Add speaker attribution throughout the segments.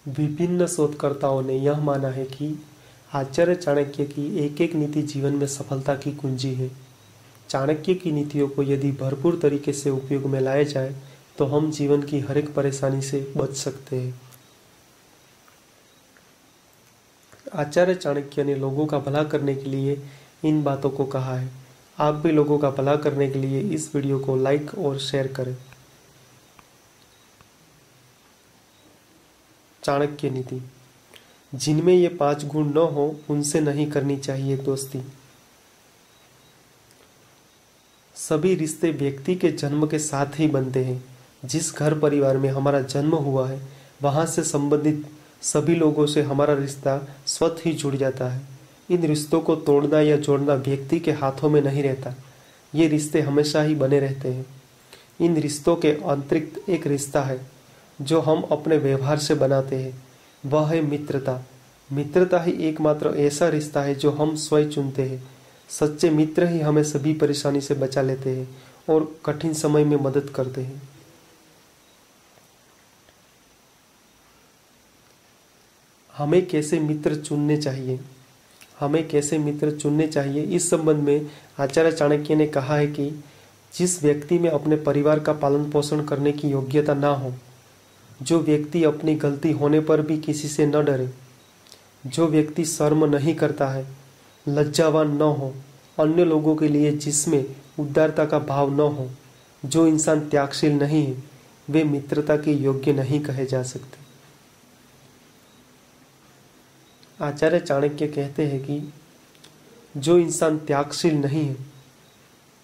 Speaker 1: विभिन्न शोधकर्ताओं ने यह माना है कि आचार्य चाणक्य की एक एक नीति जीवन में सफलता की कुंजी है। चाणक्य की नीतियों को यदि भरपूर तरीके से उपयोग में लाया जाए तो हम जीवन की हर एक परेशानी से बच सकते हैं। आचार्य चाणक्य ने लोगों का भला करने के लिए इन बातों को कहा है। आप भी लोगों का भला करने के लिए इस वीडियो को लाइक और शेयर करें। चाणक्य नीति। जिनमें ये 5 गुण न हो उनसे नहीं करनी चाहिए दोस्ती। सभी रिश्ते व्यक्ति के जन्म के साथ ही बनते हैं। जिस घर परिवार में हमारा जन्म हुआ है वहां से संबंधित सभी लोगों से हमारा रिश्ता स्वतः ही जुड़ जाता है। इन रिश्तों को तोड़ना या जोड़ना व्यक्ति के हाथों में नहीं रहता। ये रिश्ते हमेशा ही बने रहते हैं। इन रिश्तों के अतिरिक्त एक रिश्ता है जो हम अपने व्यवहार से बनाते हैं, वह है मित्रता। मित्रता ही एकमात्र ऐसा रिश्ता है जो हम स्वयं चुनते हैं। सच्चे मित्र ही हमें सभी परेशानी से बचा लेते हैं और कठिन समय में मदद करते हैं। हमें कैसे मित्र चुनने चाहिए, इस संबंध में आचार्य चाणक्य ने कहा है कि जिस व्यक्ति में अपने परिवार का पालन पोषण करने की योग्यता ना हो, जो व्यक्ति अपनी गलती होने पर भी किसी से न डरे, जो व्यक्ति शर्म नहीं करता है, लज्जावान न हो, अन्य लोगों के लिए जिसमें उदारता का भाव न हो, जो इंसान त्यागशील नहीं है, वे मित्रता के योग्य नहीं कहे जा सकते। आचार्य चाणक्य कहते हैं कि जो इंसान त्यागशील नहीं है,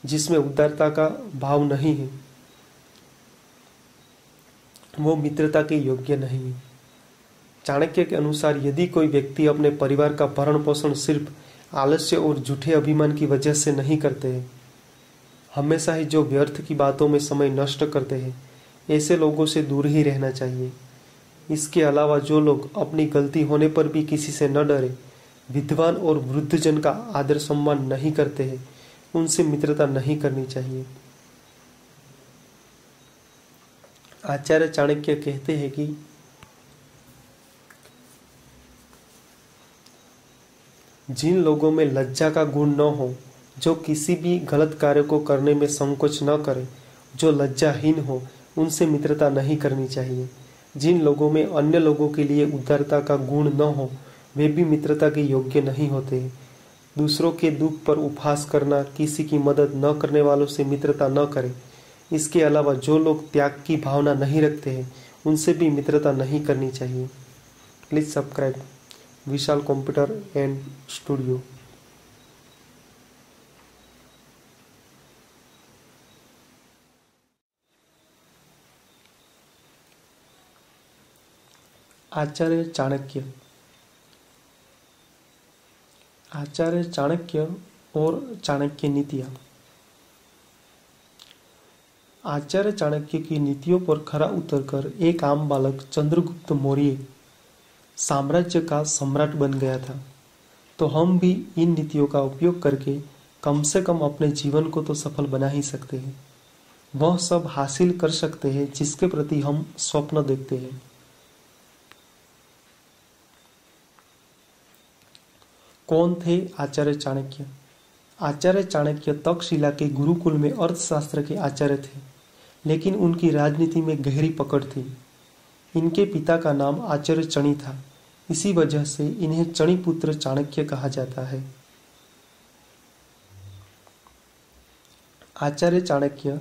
Speaker 1: जिसमें उदारता का भाव नहीं है, वो मित्रता के योग्य नहीं है। चाणक्य के अनुसार यदि कोई व्यक्ति अपने परिवार का भरण पोषण सिर्फ आलस्य और झूठे अभिमान की वजह से नहीं करते हैं, हमेशा ही जो व्यर्थ की बातों में समय नष्ट करते हैं, ऐसे लोगों से दूर ही रहना चाहिए। इसके अलावा जो लोग अपनी गलती होने पर भी किसी से न डरे, विद्वान और वृद्धजन का आदर सम्मान नहीं करते हैं, उनसे मित्रता नहीं करनी चाहिए। आचार्य चाणक्य कहते हैं कि जिन लोगों में लज्जा का गुण न हो, जो किसी भी गलत कार्य को करने में संकोच न करे, जो लज्जाहीन हो, उनसे मित्रता नहीं करनी चाहिए। जिन लोगों में अन्य लोगों के लिए उदारता का गुण न हो, वे भी मित्रता के योग्य नहीं होते। दूसरों के दुख पर उपहास करना, किसी की मदद न करने वालों से मित्रता न करें। इसके अलावा जो लोग त्याग की भावना नहीं रखते हैं, उनसे भी मित्रता नहीं करनी चाहिए। Please subscribe Vishal computer and studio. Acharya Chanakya और चाणक्य नीतियां। आचार्य चाणक्य की नीतियों पर खरा उतरकर एक आम बालक चंद्रगुप्त मौर्य साम्राज्य का सम्राट बन गया था। तो हम भी इन नीतियों का उपयोग करके कम से कम अपने जीवन को तो सफल बना ही सकते हैं। वह सब हासिल कर सकते हैं जिसके प्रति हम स्वप्न देखते हैं। कौन थे आचार्य चाणक्य? आचार्य चाणक्य तक्षशिला के गुरुकुल में अर्थशास्त्र के आचार्य थे, लेकिन उनकी राजनीति में गहरी पकड़ थी। इनके पिता का नाम आचार्य चणि था, इसी वजह से इन्हें चणि पुत्र चाणक्य कहा जाता है। आचार्य चाणक्य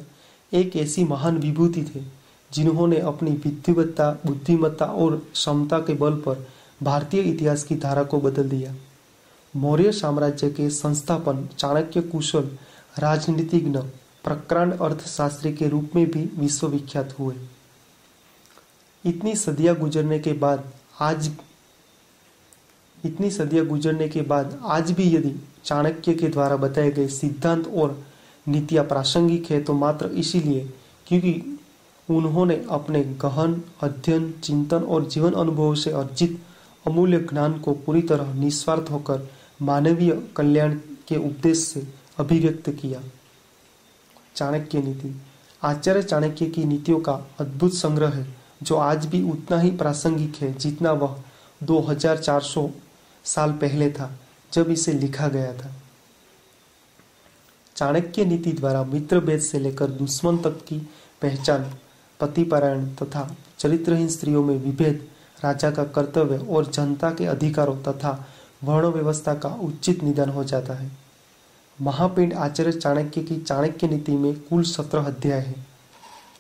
Speaker 1: एक ऐसी महान विभूति थे जिन्होंने अपनी विद्वत्ता, बुद्धिमत्ता और क्षमता के बल पर भारतीय इतिहास की धारा को बदल दिया। मौर्य साम्राज्य के संस्थापन चाणक्य कुशल राजनीतिज्ञ, प्रकांड अर्थशास्त्री के रूप में भी विश्वविख्यात हुए। इतनी सदियां गुजरने के बाद आज भी यदि चाणक्य के द्वारा बताए गए सिद्धांत और नीतियां प्रासंगिक है तो मात्र इसीलिए क्योंकि उन्होंने अपने गहन अध्ययन, चिंतन और जीवन अनुभव से अर्जित अमूल्य ज्ञान को पूरी तरह निस्वार्थ होकर मानवीय कल्याण के उद्देश्य से अभिव्यक्त किया। चाणक्य नीति। आचार्य चाणक्य की नीतियों का अद्भुत संग्रह है जो आज भी उतना ही प्रासंगिक है जितना वह 2400 साल पहले था जब इसे लिखा गया था। चाणक्य नीति द्वारा मित्रभेद से लेकर दुश्मन तक की पहचान, पतिपरायण तथा चरित्रहीन स्त्रियों में विभेद, राजा का कर्तव्य और जनता के अधिकारों तथा वर्ण व्यवस्था का उचित निदान हो जाता है। महापिंड आचार्य चाणक्य की चाणक्य नीति में कुल 17 अध्याय है।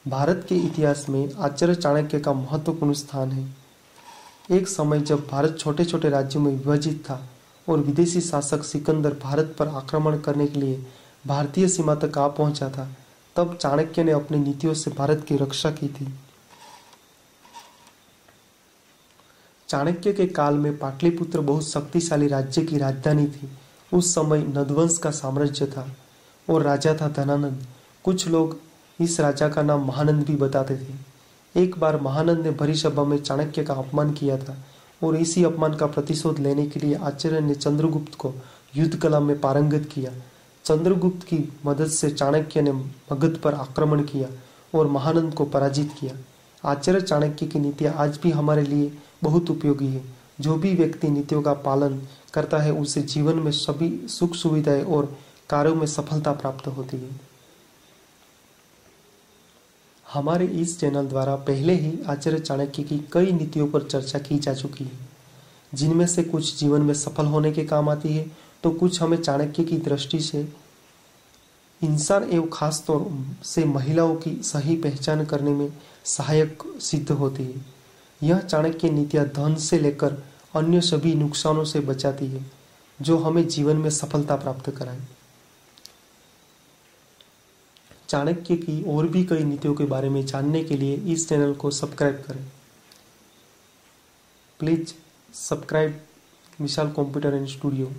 Speaker 1: भारत के इतिहास में आचार्य चाणक्य का महत्वपूर्ण स्थान है। एक समय जब भारत छोटे छोटे राज्यों में विभाजित था और विदेशी शासक सिकंदर भारत पर आक्रमण करने के लिए भारतीय सीमा तक आ पहुंचा था, तब चाणक्य ने अपनी नीतियों से भारत की रक्षा की थी। चाणक्य के काल में पाटलिपुत्र बहुत शक्तिशाली राज्य की राजधानी थी। उस समय नंदवंश का साम्राज्य था और राजा था धनानंद। कुछ लोग इस राजा का नाम महानंद भी बताते थे। एक बार महानंद ने भरी सभा में चाणक्य का अपमान किया था और इसी अपमान का प्रतिशोध लेने के लिए आचार्य ने चंद्रगुप्त को युद्ध कला में पारंगत किया। चंद्रगुप्त की मदद से चाणक्य ने मगध पर आक्रमण किया और महानंद को पराजित किया। आचार्य चाणक्य की नीतियां आज भी हमारे लिए बहुत उपयोगी है। जो भी व्यक्ति नीतियों का पालन करता है उसे जीवन में सभी सुख सुविधाएं और कार्यों में सफलता प्राप्त होती है। हमारे इस चैनल द्वारा पहले ही आचार्य चाणक्य की कई नीतियों पर चर्चा की जा चुकी है, जिनमें से कुछ जीवन में सफल होने के काम आती है तो कुछ हमें चाणक्य की दृष्टि से इंसान एवं खास तौर से महिलाओं की सही पहचान करने में सहायक सिद्ध होती है। यह चाणक्य नीतियां धन से लेकर अन्य सभी नुकसानों से बचाती है जो हमें जीवन में सफलता प्राप्त कराए। चाणक्य की और भी कई नीतियों के बारे में जानने के लिए इस चैनल को सब्सक्राइब करें। Please subscribe Vishal computer and studio.